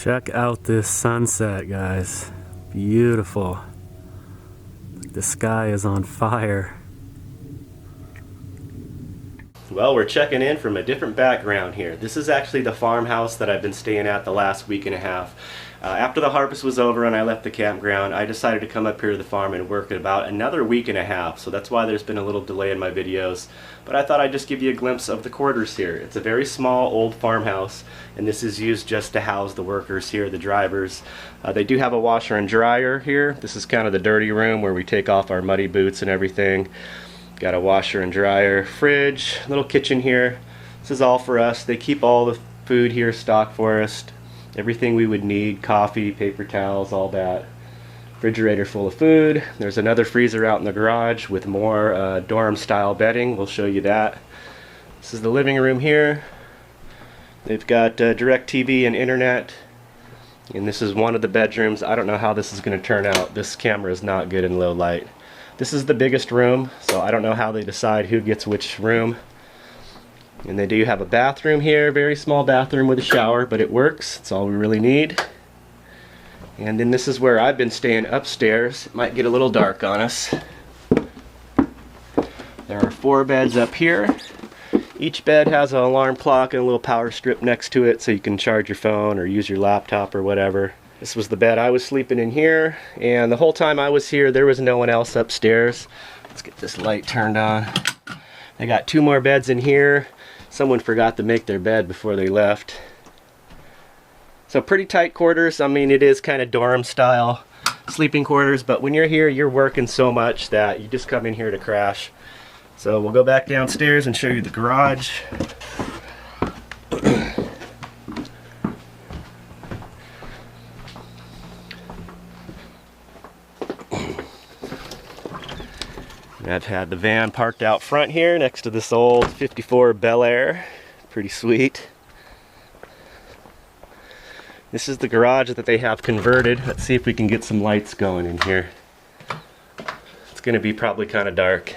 Check out this sunset, guys. Beautiful. The sky is on fire. Well, we're checking in from a different background here. This is actually the farmhouse that I've been staying at the last week and a half. After the harvest was over and I left the campground, I decided to come up here to the farm and work about another week and a half. So that's why there's been a little delay in my videos. But I thought I'd just give you a glimpse of the quarters here. It's a very small old farmhouse, and this is used just to house the workers here, the drivers. They do have a washer and dryer here. This is kind of the dirty room where we take off our muddy boots and everything. Got a washer and dryer, fridge, little kitchen here. This is all for us. They keep all the food here stocked for us. Everything we would need, coffee, paper towels, all that. Refrigerator full of food. There's another freezer out in the garage with more dorm style bedding. We'll show you that. This is the living room here. They've got direct TV and internet. And this is one of the bedrooms. I don't know how this is going to turn out. This camera is not good in low light. This is the biggest room, so I don't know how they decide who gets which room. And they do have a bathroom here, very small bathroom with a shower, but it works. That's all we really need. And then this is where I've been staying upstairs. It might get a little dark on us. There are 4 beds up here. Each bed has an alarm clock and a little power strip next to it so you can charge your phone or use your laptop or whatever. This was the bed I was sleeping in here, and the whole time I was here there was no one else upstairs. Let's get this light turned on. They got 2 more beds in here. Someone forgot to make their bed before they left. So pretty tight quarters. I mean, it is kind of dorm style sleeping quarters, but when you're here you're working so much that you just come in here to crash. So we'll go back downstairs and show you the garage. I've had the van parked out front here next to this old 54 Bel Air. Pretty sweet. This is the garage that they have converted. Let's see if we can get some lights going in here. It's going to be probably kind of dark.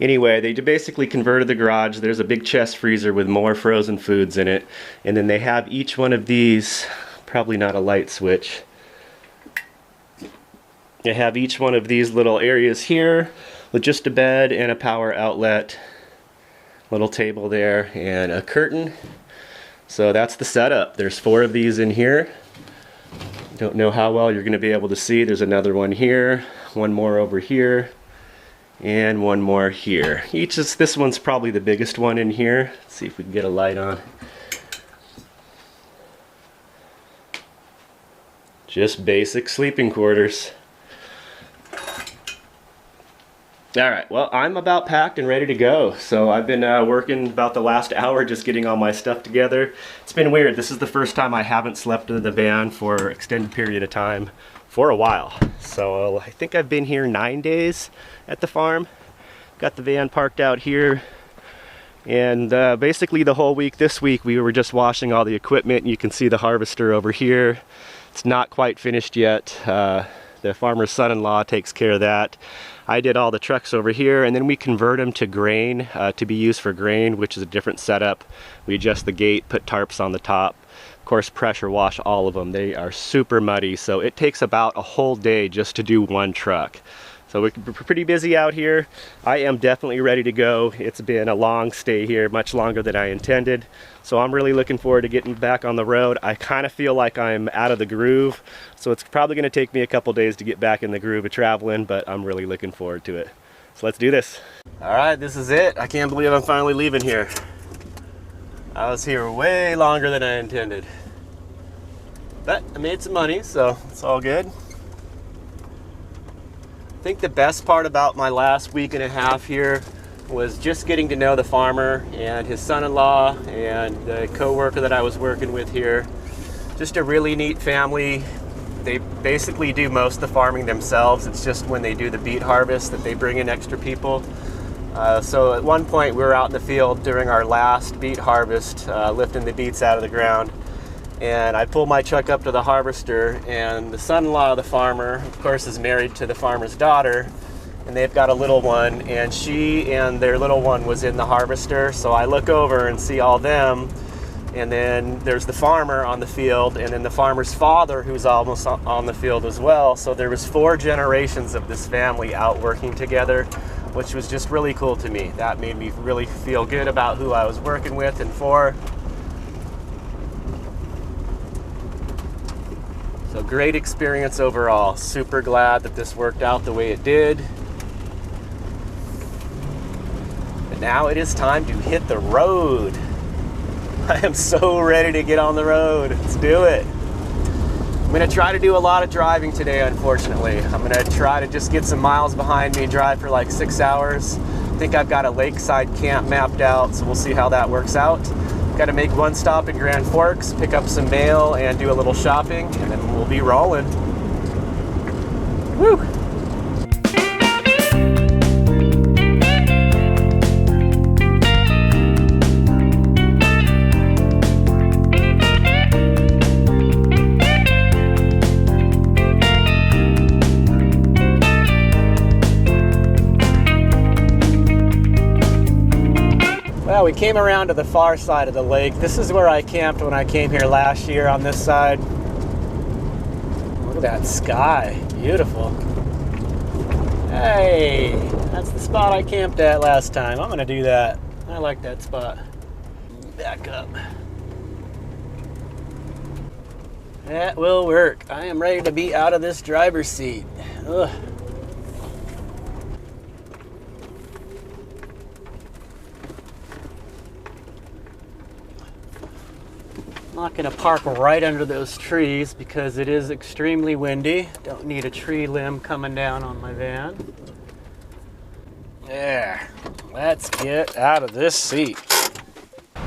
Anyway, they basically converted the garage. There's a big chest freezer with more frozen foods in it. And then they have each one of these, probably not a light switch. They have each one of these little areas here with just a bed and a power outlet, little table there, and a curtain. So that's the setup. There's 4 of these in here. Don't know how well you're going to be able to see. There's another one here, one more over here, and one more here. This one's probably the biggest one in here. Let's see if we can get a light on. Just basic sleeping quarters. Alright, well, I'm about packed and ready to go. So I've been working about the last hour just getting all my stuff together. It's been weird. This is the first time I haven't slept in the van for an extended period of time for a while. So I think I've been here 9 days at the farm. Got the van parked out here. And basically the whole week this week we were just washing all the equipment. You can see the harvester over here. It's not quite finished yet. The farmer's son-in-law takes care of that. I did all the trucks over here, and then we convert them to grain, to be used for grain, which is a different setup. We adjust the gate, put tarps on the top. Of course, pressure wash all of them. They are super muddy, so it takes about a whole day just to do one truck. So we're pretty busy out here. I am definitely ready to go. It's been a long stay here, much longer than I intended. So I'm really looking forward to getting back on the road. I kind of feel like I'm out of the groove. So it's probably going to take me a couple days to get back in the groove of traveling, but I'm really looking forward to it. So let's do this. All right, this is it. I can't believe I'm finally leaving here. I was here way longer than I intended. But I made some money, so it's all good. I think the best part about my last week and a half here was just getting to know the farmer and his son-in-law and the co-worker that I was working with here. Just a really neat family. They basically do most of the farming themselves. It's just when they do the beet harvest that they bring in extra people. So at one point we were out in the field during our last beet harvest, lifting the beets out of the ground. And I pulled my truck up to the harvester, and the son-in-law of the farmer, of course, is married to the farmer's daughter, and they've got a little one, and she and their little one was in the harvester. So I look over and see all them and then there's the farmer on the field, and then the farmer's father who's almost on the field as well. So there was 4 generations of this family out working together, which was just really cool to me. That made me really feel good about who I was working with and for. So great experience overall. Super glad that this worked out the way it did. But now it is time to hit the road. I am so ready to get on the road. Let's do it. I'm gonna try to do a lot of driving today, unfortunately. I'm gonna try to just get some miles behind me, drive for like 6 hours. I think I've got a Lakeside camp mapped out, so we'll see how that works out. Got to make one stop in Grand Forks, pick up some mail, and do a little shopping, and then we'll be rolling. Woo! Well, we came around to the far side of the lake. This is where I camped when I came here last year on this side. Look at that sky, beautiful. Hey, that's the spot I camped at last time. I'm gonna do that. I like that spot. Back up. That will work. I am ready to be out of this driver's seat. Ugh. I'm not going to park right under those trees because it is extremely windy. Don't need a tree limb coming down on my van. There. Let's get out of this seat.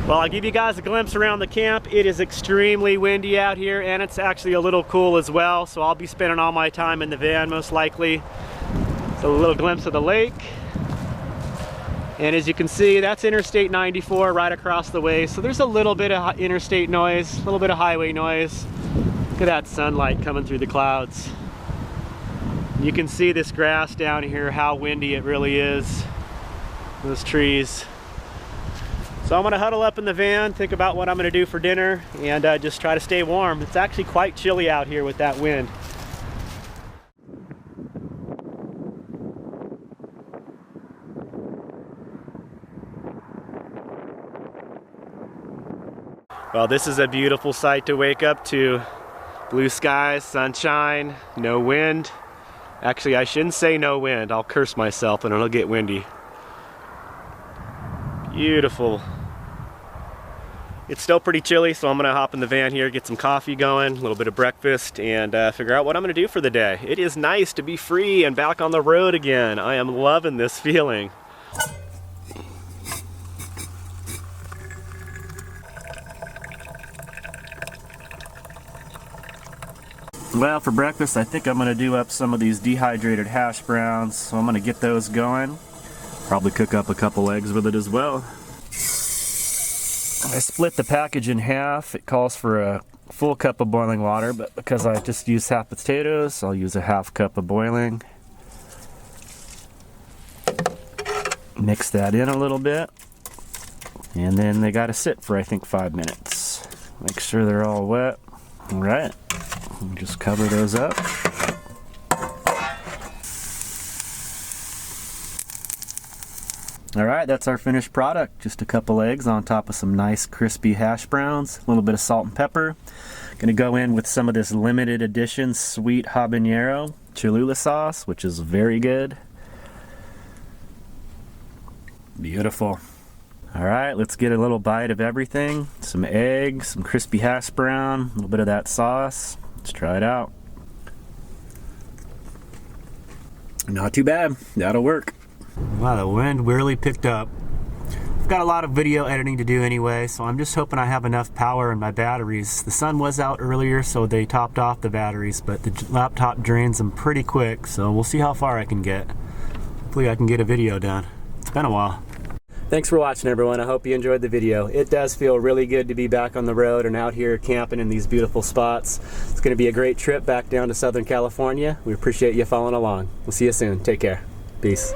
Well, I'll give you guys a glimpse around the camp. It is extremely windy out here, and it's actually a little cool as well. So I'll be spending all my time in the van most likely. So a little glimpse of the lake. And as you can see, that's Interstate 94 right across the way. So there's a little bit of interstate noise, a little bit of highway noise. Look at that sunlight coming through the clouds. You can see this grass down here, how windy it really is. Those trees. So I'm gonna huddle up in the van, think about what I'm gonna do for dinner, and just try to stay warm. It's actually quite chilly out here with that wind. Well, this is a beautiful sight to wake up to. Blue skies, sunshine, no wind. Actually, I shouldn't say no wind. I'll curse myself and it'll get windy. Beautiful. It's still pretty chilly, so I'm gonna hop in the van here, get some coffee going, a little bit of breakfast, and figure out what I'm gonna do for the day. It is nice to be free and back on the road again. I am loving this feeling. Well, for breakfast, I think I'm going to do up some of these dehydrated hash browns, so I'm going to get those going. Probably cook up a couple eggs with it as well. I split the package in half. It calls for a full cup of boiling water, but because I just use half potatoes, I'll use a half cup of boiling. Mix that in a little bit, and then they got to sit for I think 5 minutes. Make sure they're all wet. All right. Just cover those up. All right, that's our finished product. Just a couple eggs on top of some nice crispy hash browns, a little bit of salt and pepper. Gonna go in with some of this limited edition sweet habanero Cholula sauce, which is very good. Beautiful. All right, let's get a little bite of everything. Some eggs, some crispy hash brown, a little bit of that sauce. Let's try it out. Not too bad. That'll work. Wow, the wind really picked up. I've got a lot of video editing to do anyway, so I'm just hoping I have enough power in my batteries. The sun was out earlier, so they topped off the batteries, but the laptop drains them pretty quick, so we'll see how far I can get. Hopefully I can get a video done. It's been a while. Thanks for watching, everyone. I hope you enjoyed the video. It does feel really good to be back on the road and out here camping in these beautiful spots. It's going to be a great trip back down to Southern California. We appreciate you following along. We'll see you soon. Take care. Peace.